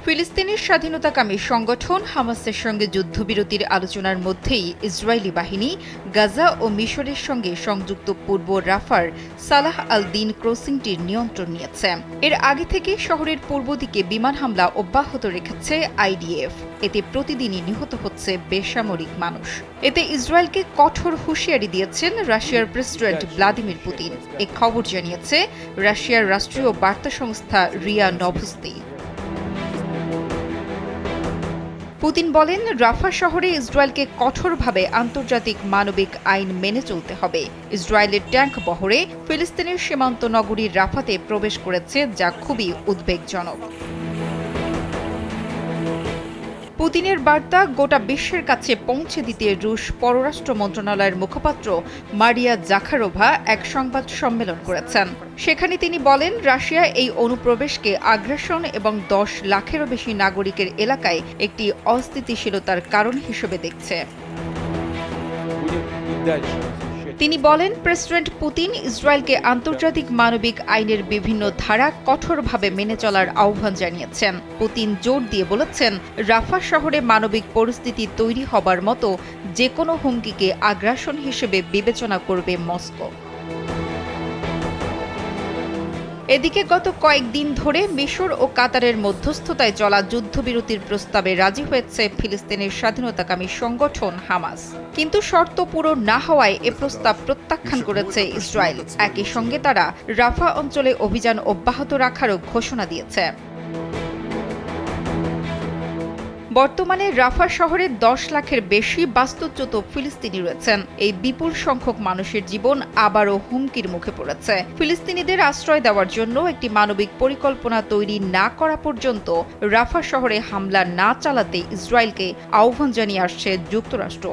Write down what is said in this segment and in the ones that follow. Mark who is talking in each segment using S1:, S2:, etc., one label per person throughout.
S1: ফিলিস্তিনের স্বাধীনতাকামী সংগঠন হামাসের সঙ্গে যুদ্ধবিরতির আলোচনার মধ্যেই ইসরায়েলি বাহিনী গাজা ও মিশরের সঙ্গে সংযুক্ত পূর্ব রাফার সালাহ আল দিন ক্রসিংটির নিয়ন্ত্রণ নিয়েছে। এর আগে থেকে শহরের পূর্ব দিকে বিমান হামলা অব্যাহত রেখেছে আইডিএফ। এতে প্রতিদিনই নিহত হচ্ছে বেসামরিক মানুষ। এতে ইসরায়েলকে কঠোর হুঁশিয়ারি দিয়েছেন রাশিয়ার প্রেসিডেন্ট ভ্লাদিমির পুতিন। এ খবর জানিয়েছে রাশিয়ার রাষ্ট্রীয় বার্তা সংস্থা রিয়া নভস্তি। পুতিন বলেন, রাফা শহরে ইসরায়েলকে কঠোরভাবে আন্তর্জাতিক মানবিক আইন মেনে চলতে হবে। ইসরায়েলের ট্যাঙ্ক বহরে ফিলিস্তিনের সীমান্ত নগরী রাফাতে প্রবেশ করেছে, যা খুবই উদ্বেগজনক। পুতিনের বার্তা গোটা বিশ্বের কাছে পৌঁছে দিতে রুশ পররাষ্ট্র মন্ত্রণালয়ের মুখপাত্র মারিয়া জাখারোভা এক সংবাদ সম্মেলন করেছেন। সেখানে তিনি বলেন, রাশিয়া এই অনুপ্রবেশকে আগ্রাসন এবং 10 লাখেরও বেশি নাগরিকের এলাকায় একটি অস্থিতিশীলতার কারণ হিসেবে দেখছে। তিনি বলেন, প্রেসিডেন্ট পুতিন ইসরায়েলকে আন্তর্জাতিক মানবিক আইনের বিভিন্ন ধারা কঠোরভাবে মেনে চলার আহ্বান জানিয়েছেন। পুতিন জোর দিয়ে বলেছেন, রাফা শহরে মানবিক পরিস্থিতি তৈরি হবার মতো যে কোনো হুমকিকে আগ্রাসন হিসেবে বিবেচনা করবে মস্কো। এদিকে গত কয়েকদিন ধরে মিশর ও কাতারের মধ্যস্থতায় চলা যুদ্ধবিরতির প্রস্তাবে রাজি হয়েছে ফিলিস্তিনের স্বাধীনতাকামী সংগঠন হামাস। কিন্তু শর্ত পূরণ না হওয়ায় এ প্রস্তাব প্রত্যাখ্যান করেছে ইসরায়েল। একই সঙ্গে তারা রাফা অঞ্চলে অভিযান অব্যাহত রাখারও ঘোষণা দিয়েছে। বর্তমানে রাফা শহরে 10 লাখের বেশি বাস্তুচ্যুত ফিলিস্তিনি রয়েছেন। এই বিপুল সংখ্যক মানুষের জীবন আবারও হুমকির মুখে পড়েছে। ফিলিস্তিনিদের আশ্রয় দেওয়ার জন্য একটি মানবিক পরিকল্পনা তৈরি না করা পর্যন্ত রাফা শহরে হামলা না চালাতে ইসরায়েলকে আহ্বান জানিয়ে আসছে যুক্তরাষ্ট্র।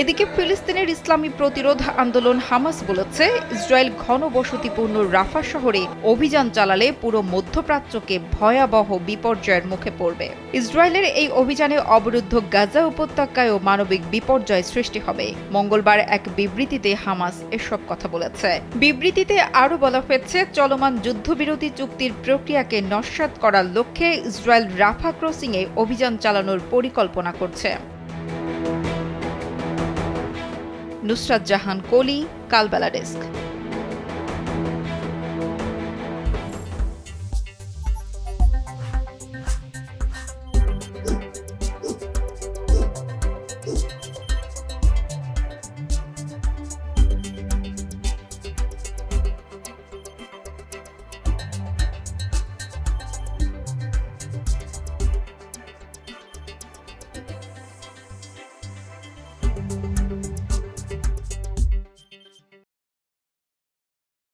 S1: এদিকে ফিলিস্তিনের ইসলামী প্রতিরোধ আন্দোলন হামাস বলেছে, ইসরায়েল ঘনবসতিপূর্ণ রাফা শহরে অভিযান চালালে পুরো মধ্যপ্রাচ্যকে ভয়াবহ বিপর্যয়ের মুখে পড়বে। ইসরায়েলের এই অভিযানে অবরুদ্ধ গাজা উপত্যকায়ও মানবিক বিপর্যয় সৃষ্টি হবে। মঙ্গলবার এক বিবৃতিতে হামাস এসব কথা বলেছে। বিবৃতিতে আরও বলা হয়েছে, চলমান যুদ্ধবিরতি চুক্তির প্রক্রিয়াকে নস্যাৎ করার লক্ষ্যে ইসরায়েল রাফা ক্রসিংয়ে অভিযান চালানোর পরিকল্পনা করছে। নুসরাত জাহান কলি, কালবেলা ডেস্ক।